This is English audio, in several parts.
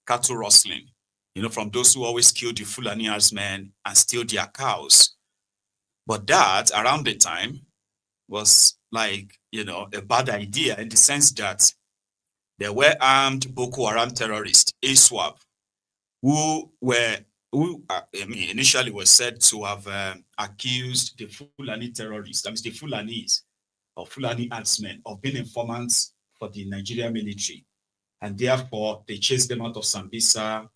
cattle rustling, from those who always kill the Fulani herdsmen and steal their cows. But that, around the time, was like, a bad idea in the sense that there were armed Boko Haram terrorists, ISWAP, who initially was said to have accused the Fulani terrorists, that means the Fulanis or Fulani herdsmen, of being informants for the Nigerian military. And therefore, they chased them out of Sambisa,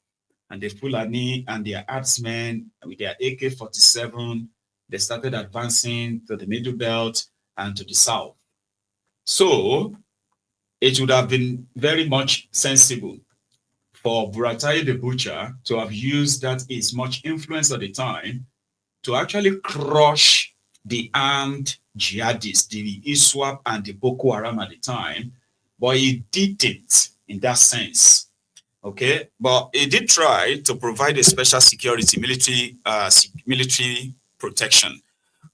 and the Fulani and their herdsmen with their AK-47, they started advancing to the Middle Belt and to the south. So it would have been very much sensible for Buratai the Butcher to have used that his much influence at the time to actually crush the armed jihadists, the ISWAP and the Boko Haram at the time, but he didn't in that sense. Okay, but he did try to provide a special security, military protection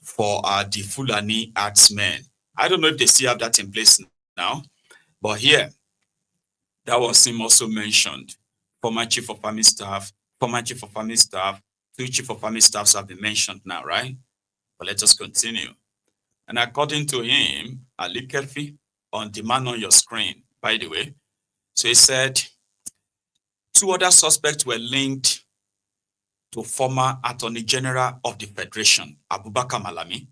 for the Fulani herdsmen. I don't know if they still have that in place now, but here, that was him also mentioned. Former chief of army staff, two chief of army staffs have been mentioned now, right? But let us continue. And according to him, Ali Kelfi, on demand on your screen, by the way, so he said, 2 other suspects were linked to former Attorney General of the Federation, Abubakar Malami,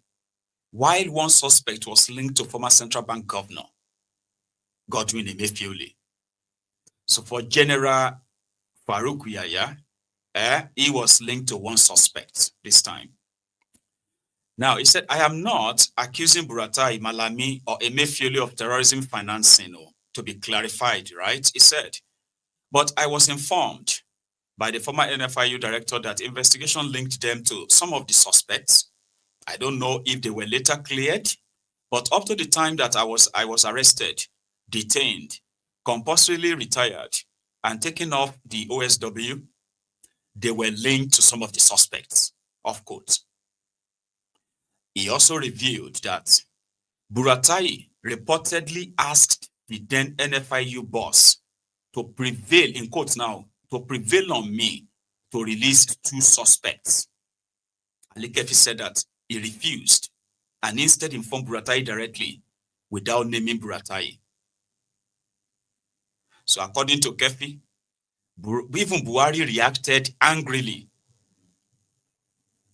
while 1 suspect was linked to former Central Bank Governor, Godwin Emefiele. So for General Farouk Yahya, he was linked to 1 suspect this time. Now, he said, I am not accusing Buratai, Malami, or Emefiele of terrorism financing, to be clarified, right? He said, but I was informed by the former NFIU director that investigation linked them to some of the suspects. I don't know if they were later cleared, but up to the time that I was arrested, detained, compulsorily retired, and taken off the OSW, they were linked to some of the suspects, of quote. He also revealed that Buratai reportedly asked the then NFIU boss to prevail, in quotes now, to prevail on me to release 2 suspects. Ali Kefi said that he refused and instead informed Buratai directly without naming Buratai. So according to Kefi, even Buhari reacted angrily,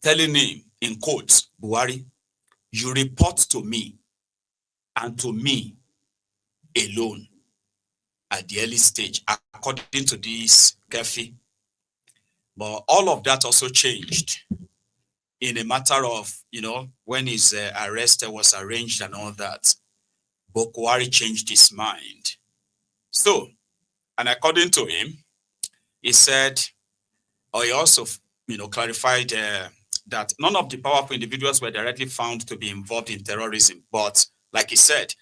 telling him, in quotes, Buhari, you report to me and to me alone at the early stage, according to this Kefi. But all of that also changed in a matter of, when his arrest was arranged and all that. But Buhari changed his mind. So, and according to him, he said, or he also, clarified that none of the powerful individuals were directly found to be involved in terrorism. But like he said,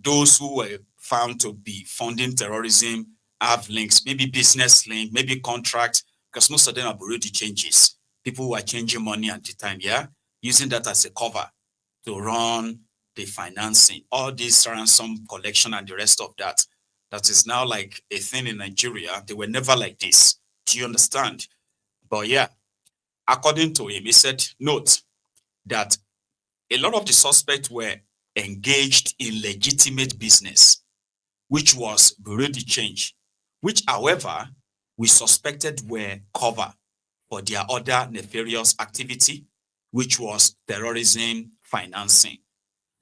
those who were found to be funding terrorism have links, maybe business link, maybe contract, because most of them are already changes. People who are changing money at the time, using that as a cover to run the financing, all this ransom collection and the rest of that. That is now like a thing in Nigeria. They were never like this. Do you understand? But according to him, he said, note that a lot of the suspects were engaged in legitimate business, which was Bureau de Change, which, however, we suspected were cover for their other nefarious activity, which was terrorism financing.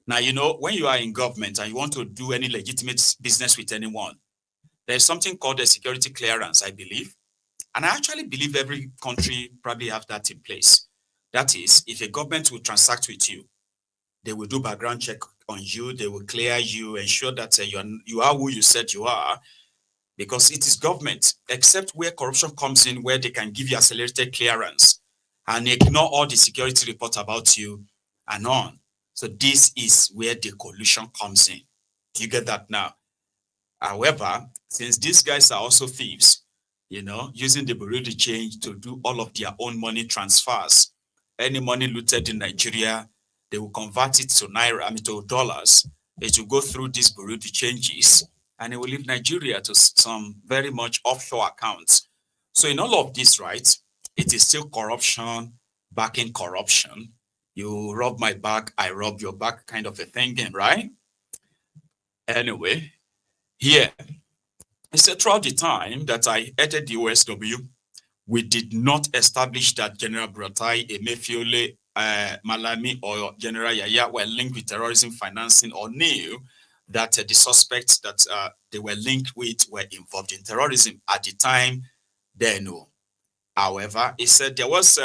Now, when you are in government and you want to do any legitimate business with anyone, there's something called a security clearance, I believe. And I actually believe every country probably have that in place. That is, if a government will transact with you, they will do background check on you, they will clear you, ensure that you are who you said you are, because it is government, except where corruption comes in, where they can give you accelerated clearance and ignore all the security reports about you and on. So this is where the collusion comes in. Do you get that now? However, since these guys are also thieves, using the Bureau de Change to do all of their own money transfers, any money looted in Nigeria, they will convert it to naira, to dollars. It will go through these Bureau de Changes, and it will leave Nigeria to some very much offshore accounts. So in all of this, right, it is still corruption backing corruption. You rub my back, I rub your back kind of a thinking, right? Anyway, here, he said throughout the time that I headed the OSW, we did not establish that General Buratai, Emefiole, Malami, or General Yaya were linked with terrorism financing or knew that the suspects that they were linked with were involved in terrorism. At the time, they knew. However, he said there was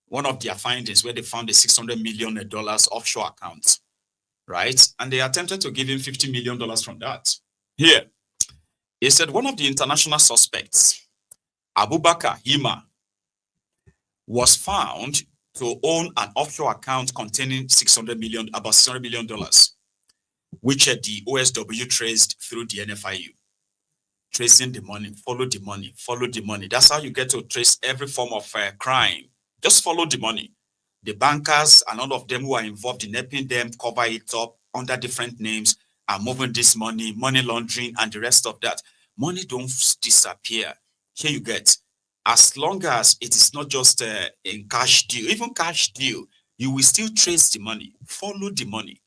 one of their findings where they found a $600 million offshore account, right? And they attempted to give him $50 million from that. Here, he said one of the international suspects, Abubakar Hima, was found to own an offshore account containing about $600 million, which the OSW traced through the NFIU. Tracing the money, follow the money, follow the money. That's how you get to trace every form of crime. Just follow the money. The bankers and all of them who are involved in helping them cover it up under different names are moving this money, money laundering, and the rest of that. Money don't disappear. Here you get. As long as it is not just in cash deal, even cash deal, you will still trace the money, follow the money.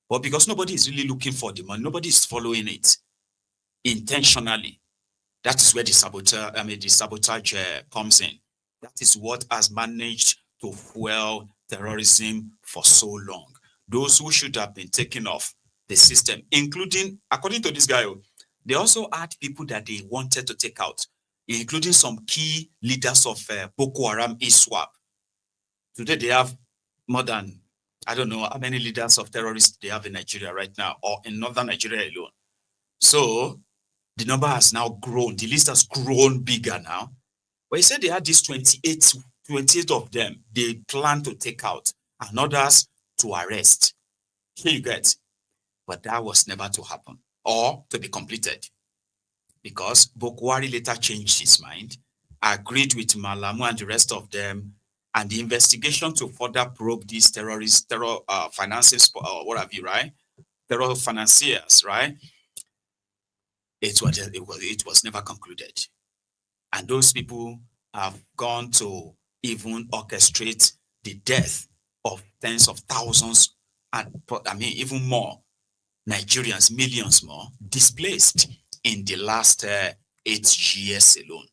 But because nobody is really looking for the money, nobody is following it intentionally. That is where the sabotage comes in. That is what has managed to fuel terrorism for so long. Those who should have been taken off the system, including, according to this guy, they also had people that they wanted to take out, including some key leaders of Boko Haram ISWAP. Today they have more than, I don't know how many leaders of terrorists they have in Nigeria right now, or in northern Nigeria alone. So the number has now grown. The list has grown bigger now. But he said they had these 28 of them they plan to take out and others to arrest. Here you get. But that was never to happen or to be completed, because Buhari later changed his mind, agreed with Malamu and the rest of them, and the investigation to further probe these terrorists, financiers, what have you, right? Terror-Finaciers, right? It was never concluded. And those people have gone to even orchestrate the death of tens of thousands, and I mean, even more Nigerians, millions more, displaced in the last 8 years alone.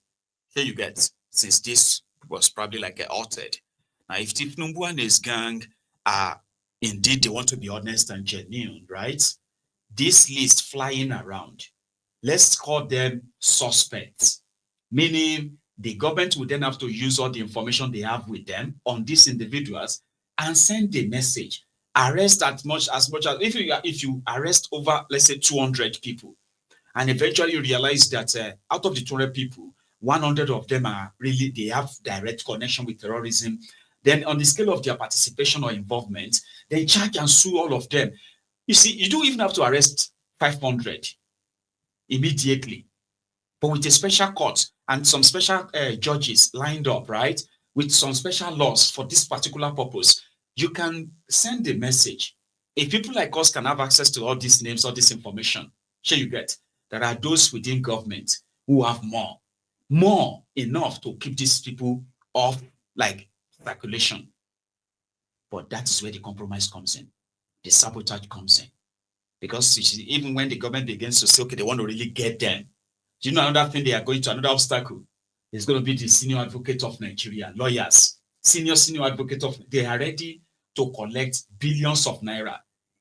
Here you get, since this was probably like altered. Now, if Tinubu and his gang are indeed, they want to be honest and genuine, right? This list flying around, let's call them suspects, meaning the government will then have to use all the information they have with them on these individuals and send a message. Arrest as much as if you arrest over, let's say, 200 people, and eventually you realize that out of the 200 people, 100 of them are really, they have direct connection with terrorism. Then on the scale of their participation or involvement, then charge and sue all of them. You see, you don't even have to arrest 500 immediately, but with a special court and some special judges lined up, right, with some special laws for this particular purpose, you can send a message. If people like us can have access to all these names, all this information, sure you get, there are those within government who have more enough to keep these people off like circulation. But that is where the compromise comes in, the sabotage comes in. Because even when the government begins to say, okay, they want to really get them, do you know another thing they are going to, another obstacle? Is going to be the senior advocate of Nigeria, lawyers, senior advocate of, they are ready to collect billions of naira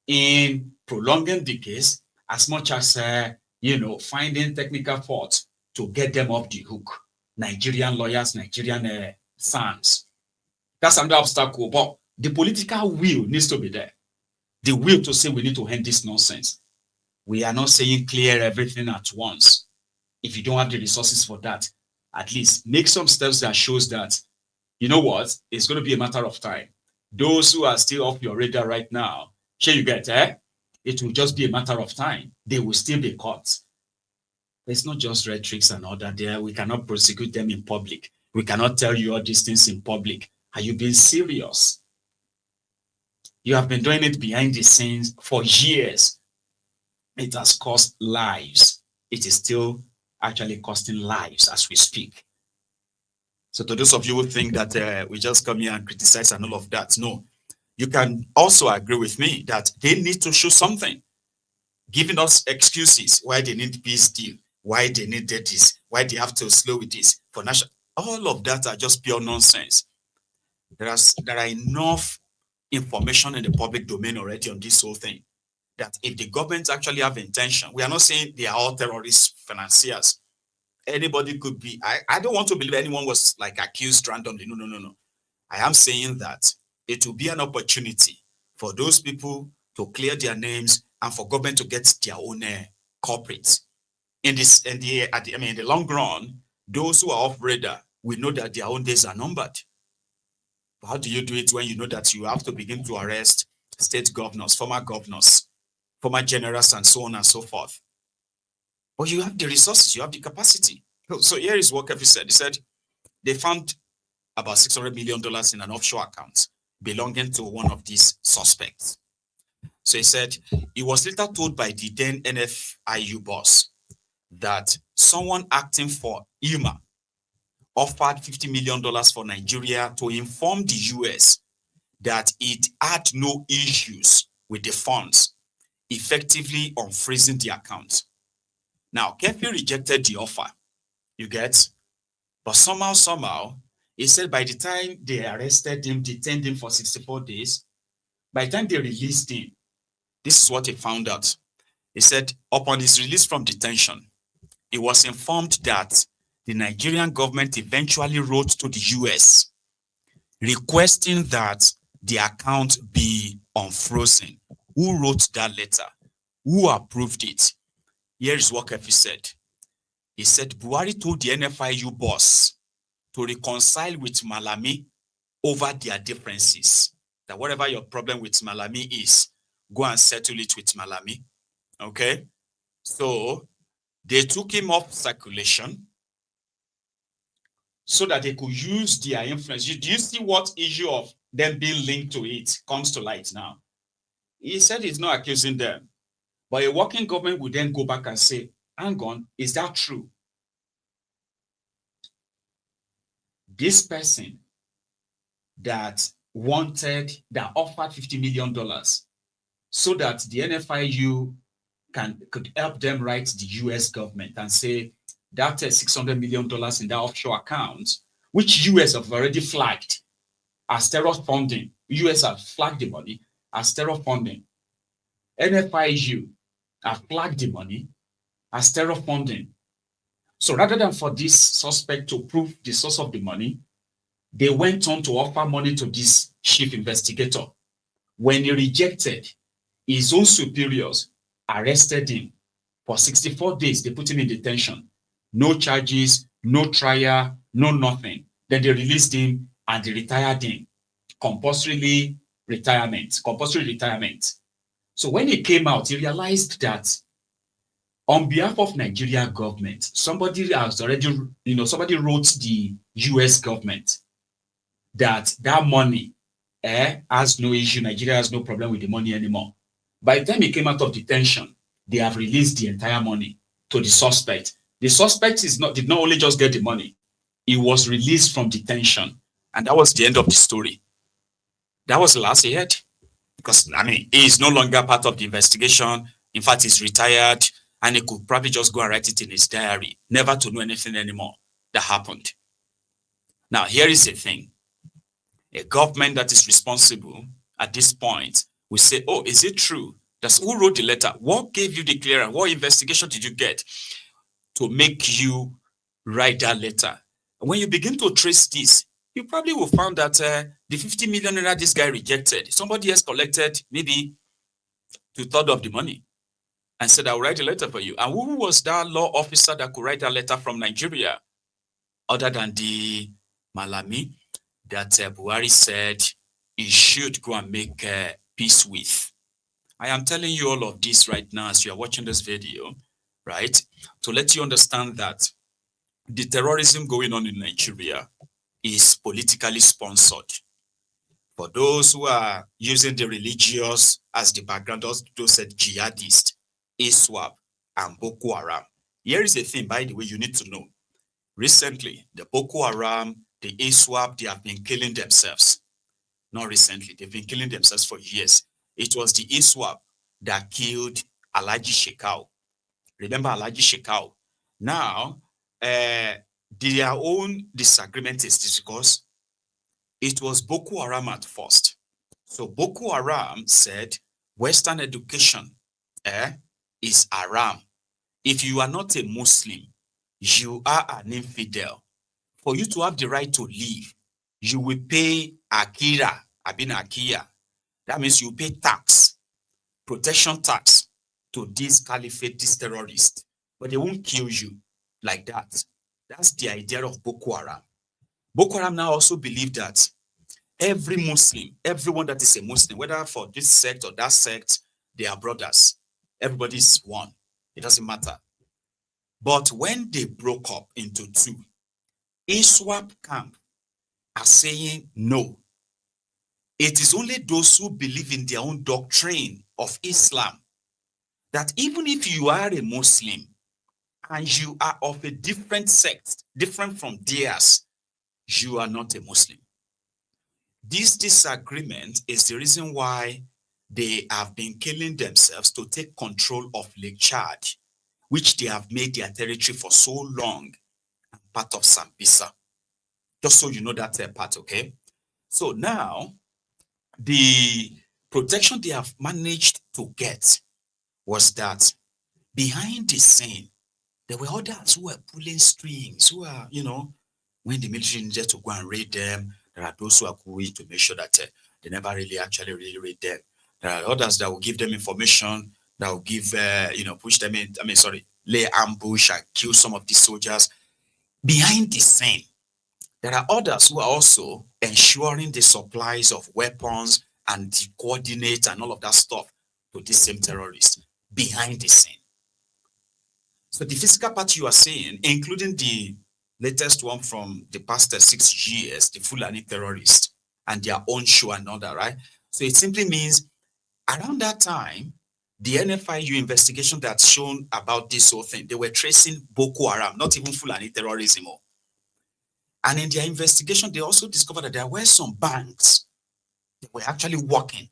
in prolonging the case as much as, finding technical faults to get them off the hook. Nigerian lawyers, Nigerian SANs. That's another obstacle, but the political will needs to be there. The will to say we need to end this nonsense. We are not saying clear everything at once. If you don't have the resources for that, at least make some steps that shows that, you know what, it's going to be a matter of time. Those who are still off your radar right now, sure you get, it will just be a matter of time. They will still be caught. It's not just rhetorics and all that there. We cannot prosecute them in public. We cannot tell you all these things in public. Are you being serious? You have been doing it behind the scenes for years. it has cost lives. It is still actually costing lives as we speak. So to those of you who think that we just come here and criticize and all of that, no. You can also agree with me that they need to show something, giving us excuses why they need peace deal, why they need this, why they have to slow with this for national. All of that are just pure nonsense. There are enough information in the public domain already on this whole thing, that if the government actually have intention, we are not saying they are all terrorist financiers. Anybody could be. I don't want to believe anyone was like accused randomly. No, no, no, no. I am saying that it will be an opportunity for those people to clear their names and for government to get their own corporates. In the long run, those who are off radar, we know that their own days are numbered. How do you do it when you know that you have to begin to arrest state governors, former generals, and so on and so forth? But you have the resources, you have the capacity. So here is what Kefi said. He said they found about $600 million in an offshore account belonging to one of these suspects. So he said he was later told by the then NFIU boss that someone acting for IMA offered $50 million for Nigeria to inform the US that it had no issues with the funds, effectively unfreezing the account. Now, Kefi rejected the offer, you get? But somehow, he said by the time they arrested him, detained him for 64 days, by the time they released him, this is what he found out. He said upon his release from detention, he was informed that the Nigerian government eventually wrote to the US requesting that the account be unfrozen. Who wrote that letter? Who approved it? Here is what Kefi said. He said Buhari told the NFIU boss to reconcile with Malami over their differences. That whatever your problem with Malami is, go and settle it with Malami. Okay? So they took him off circulation so that they could use their influence. Do you see what issue of them being linked to it comes to light now? He said he's not accusing them. But a working government would then go back and say, hang on, is that true? This person that offered $50 million so that the NFIU could help them write the US government and say that $600 million in that offshore account, which US have already flagged as terror funding. US have flagged the money as terror funding. NFIU have flagged the money as terror funding. So rather than for this suspect to prove the source of the money, they went on to offer money to this chief investigator. When he rejected, his own superiors arrested him for 64 days. They put him in detention. No charges, no trial, no nothing. Then they released him and they retired him. Compulsory retirement. So when he came out, he realized that on behalf of Nigeria government, somebody wrote the US government that money has no issue. Nigeria has no problem with the money anymore. By the time he came out of detention, they have released the entire money to the suspect. The suspect did not only just get the money, he was released from detention. And that was the end of the story. That was the last he heard. Because, he is no longer part of the investigation. In fact, he's retired, and he could probably just go and write it in his diary, never to know anything anymore that happened. Now, here is the thing. A government that is responsible at this point will say, oh, is it true? That's who wrote the letter? What gave you the clearance? What investigation did you get to make you write that letter? And when you begin to trace this, you probably will find that the 50 million naira this guy rejected, somebody else collected maybe 2/3 of the money and said, I'll write a letter for you. And who was that law officer that could write a letter from Nigeria other than the Malami that Buhari said he should go and make peace with? I am telling you all of this right now as you are watching this video, right? To let you understand that the terrorism going on in Nigeria is politically sponsored. For those who are using the religious as the background, those said jihadist, ISWAP, and Boko Haram. Here is a thing, by the way, you need to know. Recently, the Boko Haram, the ISWAP, they have been killing themselves. Not recently, they've been killing themselves for years. It was the ISWAP that killed Alhaji Shekau. Remember Alhaji Shekau? Now, their own disagreement is this because it was Boko Haram at first. So Boko Haram said Western education is haram. If you are not a Muslim, you are an infidel. For you to have the right to live, you will pay Akira, Akia. That means you pay tax, protection tax to this caliphate, this terrorist. But they won't kill you like that. That's the idea of Boko Haram. Boko Haram now also believe that every Muslim, everyone that is a Muslim, whether for this sect or that sect, they are brothers. Everybody is one. It doesn't matter. But when they broke up into two, ISWAP camp are saying no. It is only those who believe in their own doctrine of Islam that even if you are a Muslim and you are of a different sect, different from theirs, you are not a Muslim. This disagreement is the reason why they have been killing themselves to take control of Lake Chad, which they have made their territory for so long, and part of Sambisa. Just so you know that part, okay? So now, the protection they have managed to get was that behind the scene, there were others who were pulling strings, who are, when the military needed to go and raid them, there are those who are going to make sure that they never actually raid them. There are others that will give them information, that will give, push them in, lay ambush and kill some of these soldiers. Behind the scene, there are others who are also ensuring the supplies of weapons and the coordinates and all of that stuff to these same terrorists behind the scene. So the physical part you are saying, including the latest one from the past 6 years, the Fulani terrorists and their own show and all that, right? So it simply means around that time, the NFIU investigation that's shown about this whole thing, they were tracing Boko Haram, not even Fulani terrorism. And in their investigation, they also discovered that there were some banks that were actually working.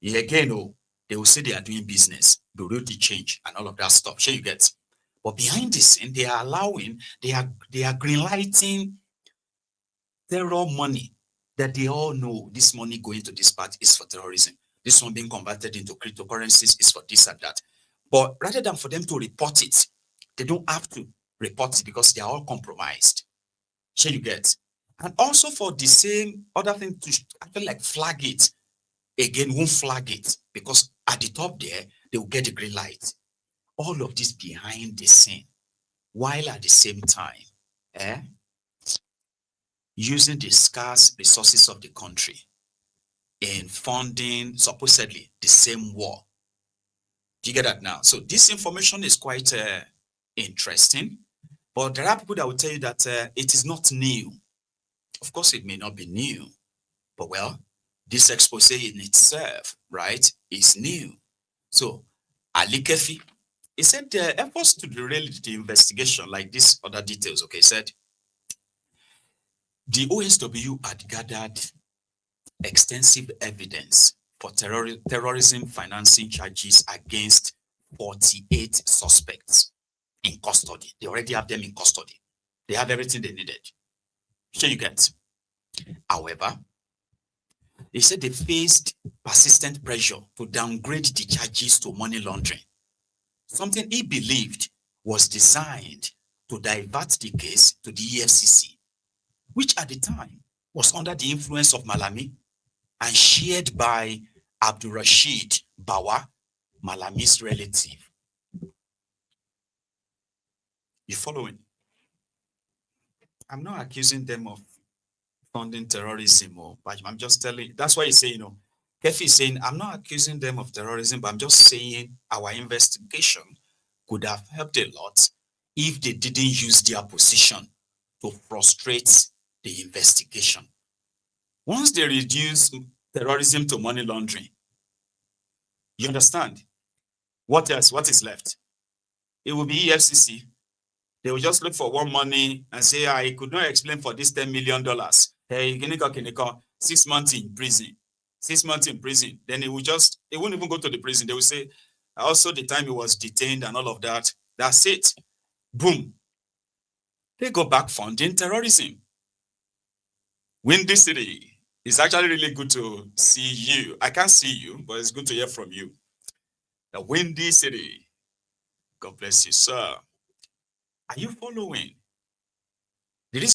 Again, they will say they are doing business, the real change and all of that stuff. Sure, you get. But behind the scene, they are allowing, they are greenlighting terror money that they all know this money going to this part is for terrorism. This one being converted into cryptocurrencies is for this and that. But rather than for them to report it, they don't have to report it because they are all compromised. Sure, you get. And also for the same other thing to actually like flag it, again, won't flag it because at the top there, they will get the green light. All of this behind the scene, while at the same time, using the scarce resources of the country in funding supposedly the same war. Do you get that now? So this information is quite interesting, but there are people that will tell you that it is not new. Of course, it may not be new, but well, this expose in itself, right, is new. So Ali Kefi, he said the efforts to derail the investigation, like these other details, okay, said the OSW had gathered extensive evidence for terrorism financing charges against 48 suspects in custody. They already have them in custody. They have everything they needed. Sure, you get. However, they said they faced persistent pressure to downgrade the charges to money laundering, something he believed was designed to divert the case to the EFCC, which at the time was under the influence of Malami and shared by Abdul Rashid Bawa, Malami's relative. You following? I'm not accusing them of funding terrorism, but I'm just telling, that's why you say, Kefi is saying, I'm not accusing them of terrorism, but I'm just saying our investigation could have helped a lot if they didn't use their position to frustrate the investigation. Once they reduce terrorism to money laundering, you understand? What else? What is left? It will be EFCC. They will just look for one money and say, I could not explain for this $10 million. Hey, 6 months in prison. 6 months in prison. Then it won't even go to the prison. They will say, also the time he was detained and all of that. That's it. Boom. They go back funding terrorism. Windy City. It's actually really good to see you. I can't see you, but it's good to hear from you. The Windy City. God bless you, sir. Are you following?